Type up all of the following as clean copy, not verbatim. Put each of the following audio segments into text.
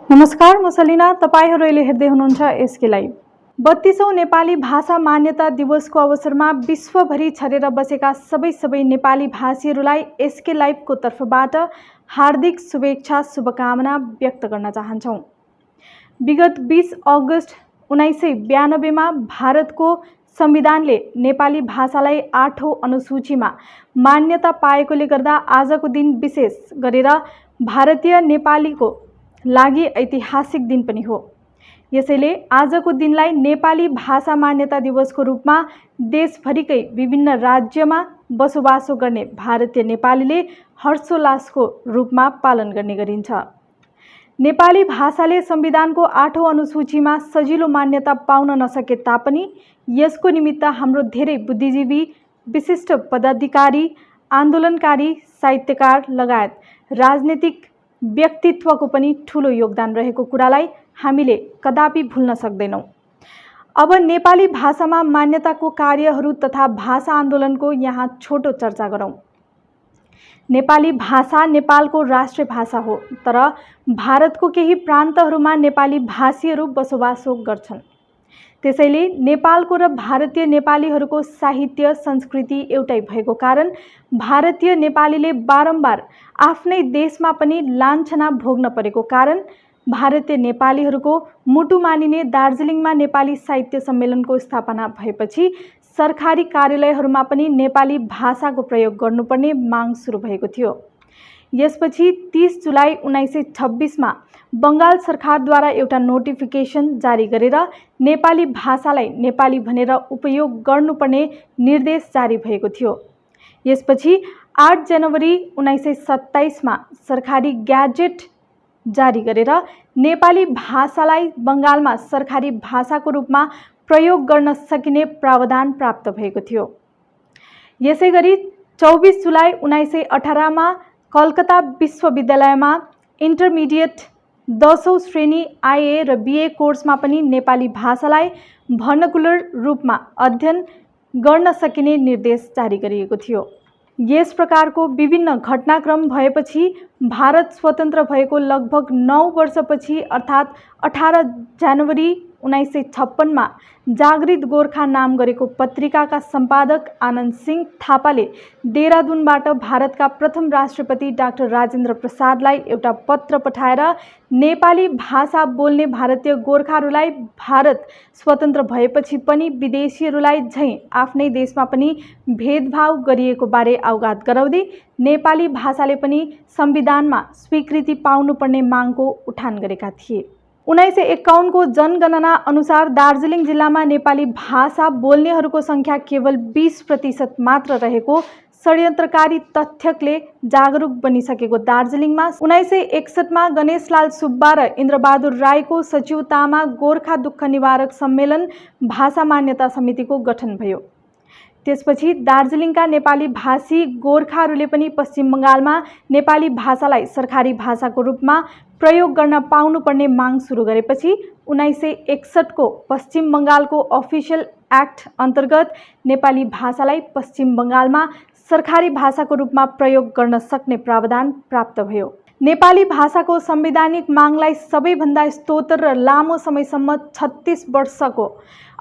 नमस्कार, म सलिना। तपाईहरु अहिले हेर्दै हुनुहुन्छ एसके लाइभ। 32औं नेपाली भाषा मान्यता दिवसको अवसरमा विश्वभरि छरेर बसेका सबै नेपाली भाषीहरूलाई एसके लाइभको तर्फबाट हार्दिक शुभेच्छा शुभकामना व्यक्त गर्न चाहन्छौं। विगत 20 अगस्त 1992 मा भारतको संविधानले नेपाली भाषालाई 8औं अनुसूचीमा मान्यता पाएकोले गर्दा आजको दिन विशेष गरेर भारतीय नेपालीको लागि ऐतिहासिक दिन पनि हो। यसैले आजको दिनलाई नेपाली भाषा मान्यता दिवसको रूपमा देशभरिकै विभिन्न राज्यमा बसोबासो गर्ने भारतीय नेपालीले हर्षोल्लासको रूपमा पालन गर्ने गरिन्छ। नेपाली भाषाले संविधानको 8औं अनुसूचीमा सजिलो मान्यता पाउन नसके तापनि यसको निमित्त हाम्रो धेरै बुद्धिजीवी, विशिष्ट पदाधिकारी, आन्दोलनकारी, साहित्यकार लगायत राजनीतिक व्यक्तित्वको पनि ठूलो योगदान रहेको कुरालाई हामीले कदापि भुल्न सक्दैनौं। अब नेपाली भाषामा मान्यताको कार्यहरू तथा भाषा आन्दोलनको यहाँ छोटो चर्चा गरौं। नेपाली भाषा नेपालको राष्ट्रिय भाषा हो, तर भारतको केही प्रान्तहरूमा नेपाली भाषीहरू बसोबासो गर्छन्। त्यसैले नेपालको र भारतीय नेपालीहरूको साहित्य संस्कृति एउटै भएको कारण भारतीय नेपालीले बारम्बार आफ्नै देशमा पनि लाञ्छना भोग्न परेको कारण भारतीय नेपालीहरूको मुटु मानिने दार्जिलिङमा नेपाली साहित्य सम्मेलनको स्थापना भएपछि सरकारी कार्यालयहरूमा पनि नेपाली भाषाको प्रयोग गर्नुपर्ने माग सुरु भएको थियो। यसपछि 30 जुलाई 1926 मा बंगाल सरकारद्वारा एउटा नोटिफिकेसन जारी गरेर नेपाली भाषालाई नेपाली भनेर उपयोग गर्नुपर्ने निर्देश जारी भएको थियो। यसपछि 8 जनवरी 1927 मा सरकारी ग्याजेट जारी गरेर नेपाली भाषालाई बंगालमा सरकारी भाषाको रूपमा प्रयोग गर्न सकिने प्रावधान प्राप्त भएको थियो। यसैगरी 24 जुलाई 1918 मा कलकत्ता विश्वविद्यालयमा इन्टरमिडिएट 10औं श्रेणी आइए र बीए कोर्समा पनि नेपाली भाषालाई भर्नाकुलर रूपमा अध्ययन गर्न सकिने निर्देश जारी गरिएको थियो। यस प्रकारको विभिन्न घटनाक्रम भएपछि भारत स्वतन्त्र भएको लगभग 9 वर्षपछि अर्थात् 18 जनवरी 1956 मा जागृत गोर्खा नाम गरेको पत्रिकाका सम्पादक आनन्द सिंह थापाले देहरादूनबाट भारतका प्रथम राष्ट्रपति डाक्टर राजेन्द्र प्रसादलाई एउटा पत्र पठाएर नेपाली भाषा बोल्ने भारतीय गोर्खाहरूलाई भारत स्वतन्त्र भएपछि पनि विदेशीहरूलाई झैं आफ्नै देशमा पनि भेदभाव गरिएको बारे अवगत गराउँदै नेपाली भाषाले पनि संविधानमा स्वीकृति पाउनुपर्ने मागको उठान गरेका थिए। 1951 को जनगणना अनुसार दार्जिलिङ जिल्लामा नेपाली भाषा बोल्नेहरूको संख्या केवल 20% मात्र रहेको षड्यन्त्रकारी तथ्यले जागरुक बनिसकेको दार्जिलिङमा 1961 मा गणेशलाल सुब्बा र इन्द्रबहादुर राईको सचिवतामा गोर्खा दुःख निवारक सम्मेलन भाषा मान्यता समितिको गठन भयो। त्यसपछि दार्जिलिङका नेपाली भाषी गोर्खाहरूले पनि पश्चिम बंगालमा नेपाली भाषालाई सरकारी भाषाको रूपमा प्रयोग गर्न पाउनुपर्ने माग सुरु गरेपछि 1961 को पश्चिम बंगालको अफिसियल एक्ट अन्तर्गत नेपाली भाषालाई पश्चिम बंगालमा सरकारी भाषाको रूपमा प्रयोग गर्न सक्ने प्रावधान प्राप्त भयो। नेपाली भाषाको संवैधानिक मागलाई सबैभन्दा स्तोत्र र लामो समयसम्म 36 वर्षको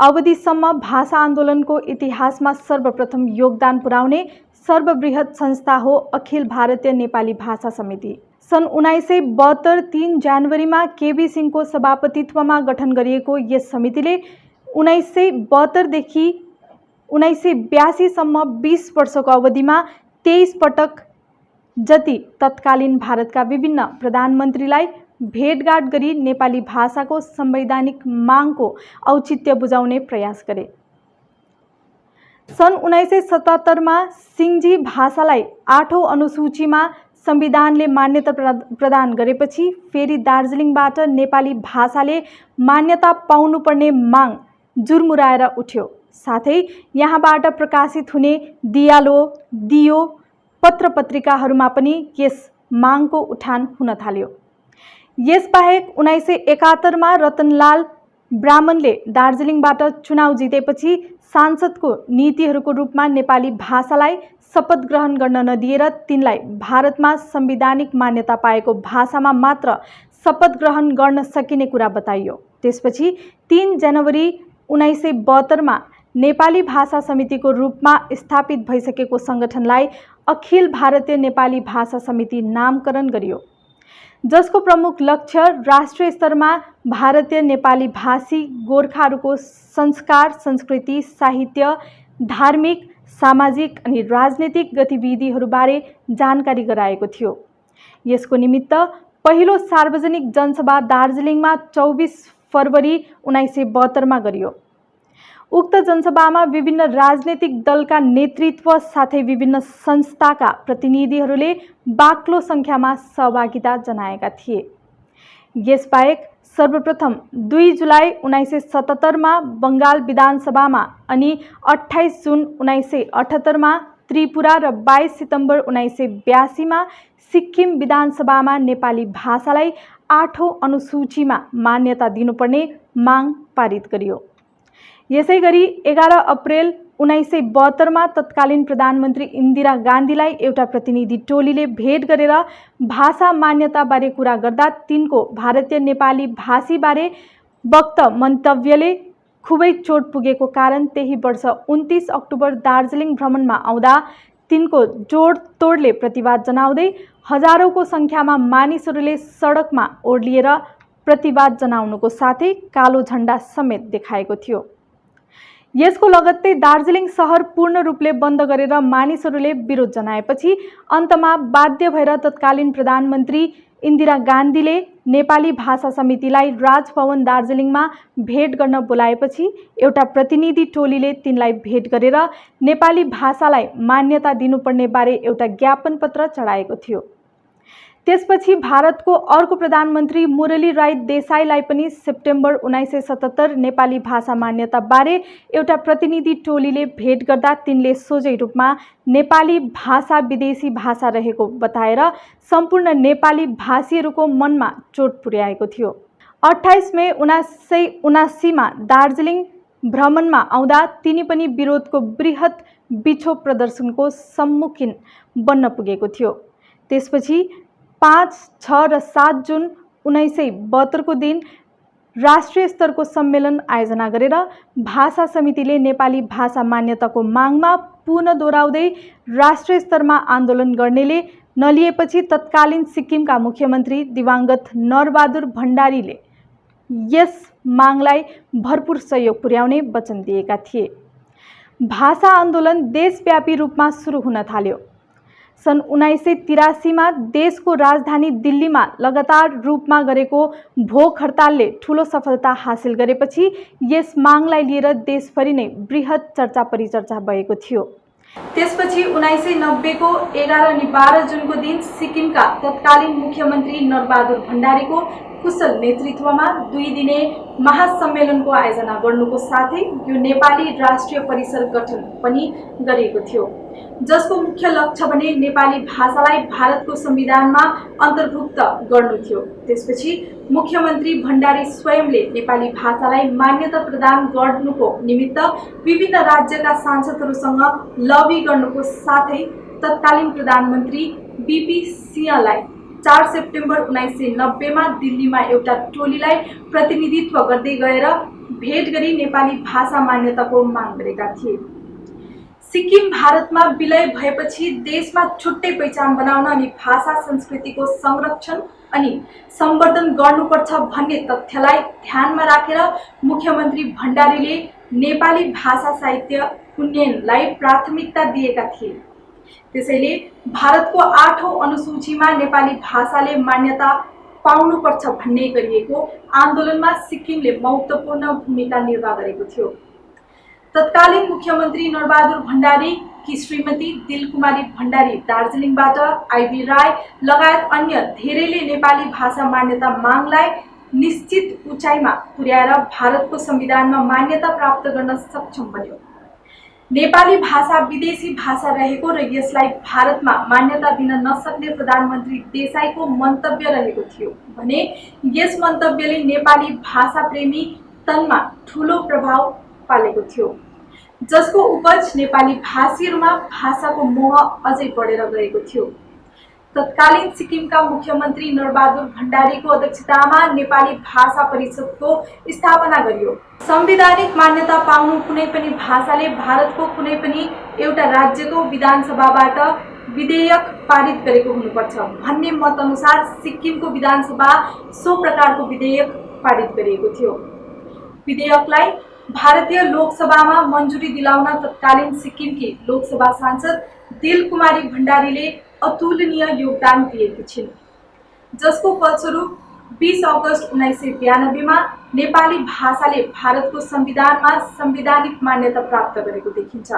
अवधिसम्म भाषा आन्दोलनको इतिहासमा सर्वप्रथम योगदान पुर्याउने सर्वबृहत संस्था हो अखिल भारतीय नेपाली भाषा समिति। सन् 1972 3 जनवरीमा केबी सिंहको सभापतित्वमा गठन गरिएको यस समितिले 1972 देखि 1982 सम्म 20 वर्षको अवधिमा 23 पटक जति तत्कालीन भारतका विभिन्न प्रधानमन्त्रीलाई भेटघाट गरी नेपाली भाषाको संवैधानिक मागको औचित्य बुझाउने प्रयास गरे। सन् 1977 मा सिंहजी भाषालाई 8औं अनुसूचीमा संविधानले मान्यता प्रदान गरेपछि फेरि दार्जिलिङबाट नेपाली भाषाले मान्यता पाउनुपर्ने माग जुरमुराएर उठ्यो। साथै यहाँबाट प्रकाशित हुने दियालो, दियो पत्र-पत्रिकाहरूमा पनि यस मागको उठान हुन थाल्यो। यसबाहेक 1971 मा रतनलाल ब्राह्मणले दार्जिलिङबाट चुनाव जितेपछि सांसदको नीतिहरूको रूपमा नेपाली भाषालाई शपथ ग्रहण गर्न नदिएर तिनलाई भारतमा संवैधानिक मान्यता पाएको भाषामा मात्र शपथ ग्रहण गर्न सकिने कुरा बताइयो। त्यसपछि 3 जनवरी 1972 नेपाली भाषा समितिको रूपमा स्थापित भइसकेको सङ्गठनलाई अखिल भारतीय नेपाली भाषा समिति नामकरण गरियो, जसको प्रमुख लक्ष्य राष्ट्रिय स्तरमा भारतीय नेपाली भाषी गोर्खाहरूको संस्कार, संस्कृति, साहित्य, धार्मिक, सामाजिक अनि राजनीतिक गतिविधिहरूबारे जानकारी गराएको थियो। यसको निमित्त पहिलो सार्वजनिक जनसभा दार्जिलिङमा 24 फरवरी 1972 गरियो। उक्त जनसभामा विभिन्न राजनीतिक दलका नेतृत्व साथै विभिन्न संस्थाका प्रतिनिधिहरूले बाक्लो सङ्ख्यामा सहभागिता जनाएका थिए। यसबाहेक सर्वप्रथम 2 जुलाई 1977 बङ्गाल विधानसभामा अनि 28 जुन 1978 त्रिपुरा र 22 सितम्बर 1982 सिक्किम विधानसभामा नेपाली भाषालाई 8औं अनुसूचीमा मान्यता दिनुपर्ने माग पारित गरियो। यसैगरी 11 अप्रेल 1972 तत्कालीन प्रधानमन्त्री इन्दिरा गान्धीलाई एउटा प्रतिनिधि टोलीले भेट गरेर भाषा मान्यताबारे कुरा गर्दा तिनको भारतीय नेपाली भाषीबारे वक्त मन्तव्यले खुबै चोट पुगेको कारण त्यही वर्ष 29 अक्टोबर दार्जिलिङ भ्रमणमा आउँदा तिनको जोडतोडले प्रतिवाद जनाउँदै हजारौंको सङ्ख्यामा मानिसहरूले सडकमा ओर्लिएर प्रतिवाद जनाउनुको साथै कालो झण्डा समेत देखाएको थियो। यसको लगत्तै दार्जिलिङ सहर पूर्ण रूपले बन्द गरेर मानिसहरूले विरोध जनाएपछि अन्तमा बाध्य भएर तत्कालीन प्रधानमन्त्री इन्दिरा गान्धीले नेपाली भाषा समितिलाई राजभवन दार्जिलिङमा भेट गर्न बोलाएपछि एउटा प्रतिनिधि टोलीले तिनलाई भेट गरेर नेपाली भाषालाई मान्यता दिनुपर्ने बारे एउटा ज्ञापन पत्र चढाएको थियो। त्यसपछि भारतको अर्को प्रधानमन्त्री मुरली राई देसाईलाई पनि सेप्टेम्बर 1977 नेपाली भाषा मान्यता बारे एउटा प्रतिनिधि टोलीले भेट गर्दा तिनले सोझै रूपमा नेपाली भाषा विदेशी भाषा रहेको बताएर सम्पूर्ण नेपाली भाषीहरूको मनमा चोट पुर्याएको थियो। 28 मे 1979 दार्जिलिङ भ्रमणमा आउँदा तिनी पनि विरोधको बृहत विक्षोभ प्रदर्शनको सम्मुखीन बन्न पुगेको थियो। त्यसपछि 5, 6 र 7 जुन 1972 को दिन राष्ट्रिय स्तरको सम्मेलन आयोजना गरेर भाषा समितिले नेपाली भाषा मान्यताको मागमा पुनः दोहोऱ्याउँदै राष्ट्रिय स्तरमा आन्दोलन गर्नेले नलिएपछि तत्कालीन सिक्किमका मुख्यमन्त्री दिवंगत नरबहादुर भण्डारीले यस मागलाई भरपूर सहयोग पुर्याउने वचन दिएका थिए। भाषा आन्दोलन देशव्यापी रूपमा सुरु हुन थाल्यो। सन् 1983 देशको राजधानी दिल्लीमा लगातार रूपमा गरेको भोक हडतालले ठूलो सफलता हासिल गरेपछि यस मागलाई लिएर देशभरि नै बृहत चर्चा परिचर्चा भएको थियो। त्यसपछि 1990 को 11 अनि 12 जुनको दिन सिक्किमका तत्कालीन मुख्यमन्त्री नरबहादुर भण्डारीको कुशल नेतृत्वमा 2 दिने महासम्मेलनको आयोजना गर्नुको साथै यो नेपाली राष्ट्रिय परिषद गठन पनि गरिएको थियो, जसको मुख्य लक्ष्य भने नेपाली भाषालाई भारतको संविधानमा अन्तर्भुक्त गर्नु थियो। त्यसपछि मुख्यमन्त्री भण्डारी स्वयंले नेपाली भाषालाई मान्यता प्रदान गर्नुको निमित्त विभिन्न राज्यका सांसदहरूसँग लबी गर्नुको साथै तत्कालीन प्रधानमन्त्री बीपी सिंहलाई 4 सेप्टेम्बर 1990 दिल्लीमा एउटा टोलीलाई प्रतिनिधित्व गर्दै गएर भेट गरी नेपाली भाषा मान्यताको माग गरेका थिए। सिक्किम भारतमा विलय भएपछि देशमा छुट्टै पहिचान बनाउन अनि भाषा संस्कृतिको संरक्षण अनि सम्वर्धन गर्नुपर्छ भन्ने तथ्यलाई ध्यानमा राखेर मुख्यमन्त्री भण्डारीले नेपाली भाषा साहित्य उन्नयनलाई प्राथमिकता दिएका थिए। त्यसैले भारतको 8औं अनुसूचीमा नेपाली भाषाले मान्यता पाउनुपर्छ भन्ने गरिएको आन्दोलनमा सिक्किमले महत्त्वपूर्ण भूमिका निर्वाह गरेको थियो। तत्कालीन मुख्यमन्त्री नरबहादुर भण्डारी की श्रीमती दिलकुमारी भण्डारी दार्जिलिङबाट आइबी राय लगायत अन्य धेरैले नेपाली भाषा मान्यता मागलाई निश्चित उचाइमा पुर्याएर भारतको संविधानमा मान्यता प्राप्त गर्न सक्षम बन्यो। नेपाली भाषा विदेशी भाषा रहेको र यसलाई भारतमा मान्यता दिन नसक्ने प्रधानमन्त्री देसाईको मन्तव्य रहेको थियो भने यस मन्तव्यले नेपाली भाषा प्रेमी तनमा ठूलो प्रभाव पालेको थियो, जसको उपज नेपाली भाषीहरूमा भाषाको मोह अझै बढेर गएको थियो। तत्कालीन सिक्किमका मुख्यमन्त्री नरबहादुर भण्डारीको अध्यक्षतामा नेपाली भाषा परिषदको स्थापना गरियो। संवैधानिक मान्यता पाउनु कुनै पनि भाषाले भारतको कुनै पनि एउटा राज्यको विधानसभाबाट विधेयक पारित गरेको हुनुपर्छ भन्ने मत अनुसार सिक्किमको विधानसभा सो प्रकारको विधेयक पारित गरिएको थियो। विधेयकलाई भारतीय लोकसभामा मञ्जुरी दिलाउन तत्कालीन सिक्किमकी लोकसभा सांसद दिलकुमारी भण्डारीले अतुलनीय योगदान दिएकी छिन्, जसको फलस्वरूप 20 अगस्त 1992 मा नेपाली भाषाले भारतको संविधानमा संवैधानिक मान्यता प्राप्त गरेको देखिन्छ।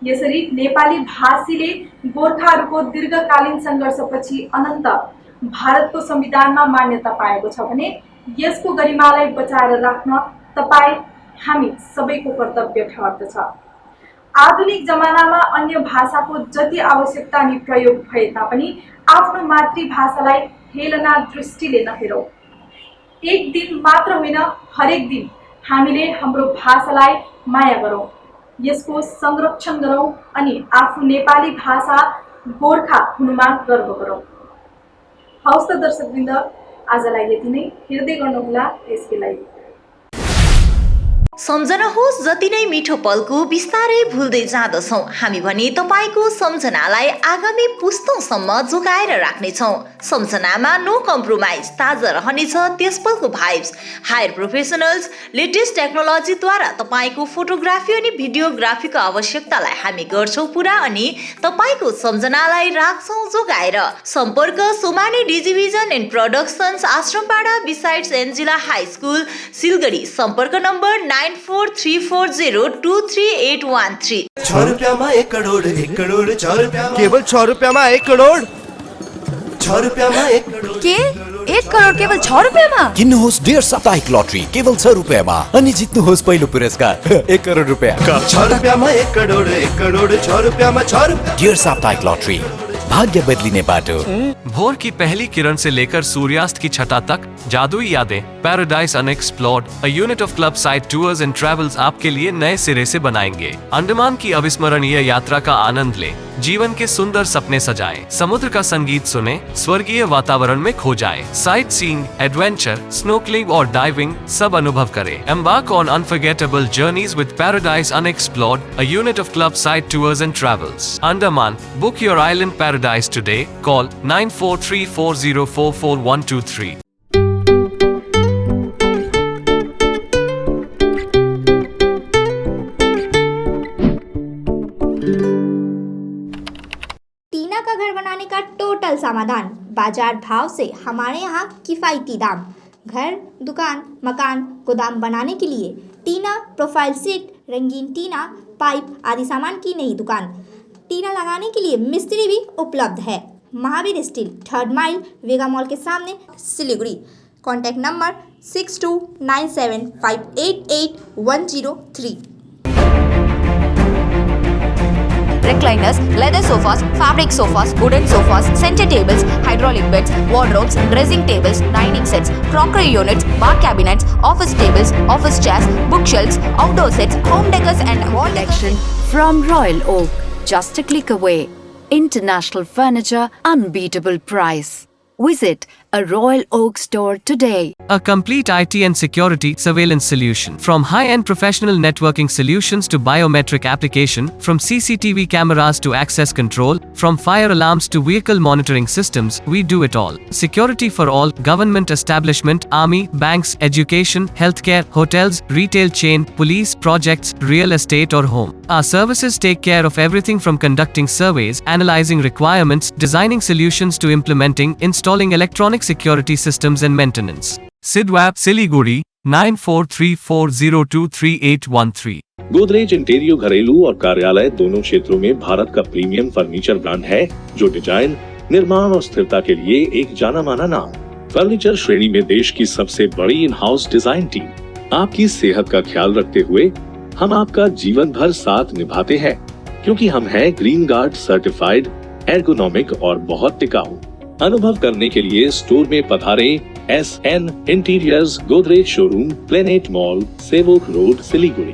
यसरी नेपाली भाषीले गोर्खाहरूको दीर्घकालीन सङ्घर्षपछि अनन्त भारतको संविधानमा मान्यता पाएको छ भने यसको गरिमालाई बचाएर राख्न तपाईँ हामी सबैको कर्तव्य ठहर्दछ। आधुनिक जमानामा अन्य भाषाको जति आवश्यकता अनि प्रयोग भए तापनि आफ्नो मातृभाषालाई हेलना दृष्टिले नहेरौँ। एक दिन मात्र होइन, हरेक दिन हामीले हाम्रो भाषालाई माया गरौँ, यसको संरक्षण गरौँ अनि आफ्नो नेपाली भाषा गोर्खा हुनुमा गर्व गरौँ। हवस् त दर्शकवृन्द, आजलाई यति नै। हेर्दै गर्नुहोला एसके लाइभ। सम्झनुहोस्, जति नै मिठो पलको बिस्तारै भुल्दै जाँदछौँ हामी भने तपाईँको सम्झनालाई आगामी पुस्तौँसम्म जोगाएर राख्नेछौँ। सम्झनामा नो कम्प्रोमाइज, ताजा रहनेछ त्यस पलको भाइब्स। हायर प्रोफेसनल्स लेटेस्ट टेक्नोलोजीद्वारा तपाईँको फोटोग्राफी अनि भिडियोग्राफीको आवश्यकतालाई हामी गर्छौँ पुरा अनि तपाईँको सम्झनालाई राख्छौँ जोगाएर। सम्पर्क Somani Digivision and Productions, Ashrampara besides Angela high school, Siliguri. सम्पर्क नम्बर 9434023813। 6 रुपैयाँमा 1 करोड, 1 करोड 6 रुपैयाँमा, केवल 6 रुपैयाँमा 1 करोड, 6 रुपैयाँमा 1 करोड। के 1 करोड केवल 6 रुपैयाँमा? किन्नुहोस् डेढ साप्ताहिक लटरी केवल 6 रुपैयाँमा अनि जित्नुहोस् पहिलो पुरस्कार 1 करोड रुपैयाँ। 6 रुपैयाँमा 1 करोड, 1 करोड 6 रुपैयाँमा 6 रुपैयाँ। डेढ साप्ताहिक लटरी, भाग्य बदलिने बाटो। भोर की पहली किरण से लेकर सूर्यास्त की छटा तक जादुई यादें, paradise unexplored, a unit of club side tours and travels आपके लिए नए सिरे से बनाएंगे। अंडमान की अविस्मरणीय यात्रा का आनंद लें, जीवन के सुंदर सपने सजाएं, समुद्र का संगीत सुने, स्वर्गीय वातावरण में खो जाएं, साइट सीइंग, एडवेंचर, स्नोकलिंग और डाइविंग सब अनुभव करें। Embark on unforgettable journeys with paradise unexplored, a unit of club side tours and travels, Andaman. Book your island paradise today, call 9434044123। टीना का घर बनाने का टोटल समाधान, बाजार भाव से हमारे यहाँ किफायती दाम। घर, दुकान, मकान, गोदाम बनाने के लिए टीना प्रोफाइल सीट, रंगीन टीना, पाइप आदि सामान की नई दुकान। टीना लगाने के लिए मिस्त्री भी उपलब्ध है। महावीर स्टील, 3rd माइल, वेगा मॉल के सामने, Siliguri. Contact number 6297588103। recliners, leather sofas, fabric sofas, wooden sofas, center tables, hydraulic beds, wardrobes, dressing tables, dining sets, crockery units, bar cabinets, office tables, office chairs, bookshelves, outdoor sets, home decors and wall collection from Royal Oak. Just a click away. International furniture, unbeatable price. Visit a Royal Oak store today. A complete IT and security surveillance solution. From high-end professional networking solutions to biometric application, from CCTV cameras to access control, from fire alarms to vehicle monitoring systems, we do it all. Security for all, government establishment, army, banks, education, healthcare, hotels, retail chain, police, projects, real estate or home. Our services take care of everything from conducting surveys, analyzing requirements, designing solutions to implementing, installing electronic security systems and maintenance. Sidwap, Siliguri, 9434023813। Godrej interior घरेलू और कार्यालय दोनों क्षेत्रों में भारत का premium furniture brand है, जो design, निर्माण और स्थिरता के लिए एक जाना माना नाम। फर्नीचर श्रेणी में देश की सबसे बड़ी इन हाउस डिजाइन टीम। आपकी सेहत का ख्याल रखते हुए हम आपका जीवन भर साथ निभाते हैं, क्योंकि हम हैं ग्रीन गार्ड सर्टिफाइड, एर्गोनॉमिक और बहुत टिकाऊ। अनुभव करने के लिए स्टोर में पधारें। SN interiors, Godrej showroom, planet mall, Sevoke road, Siliguri.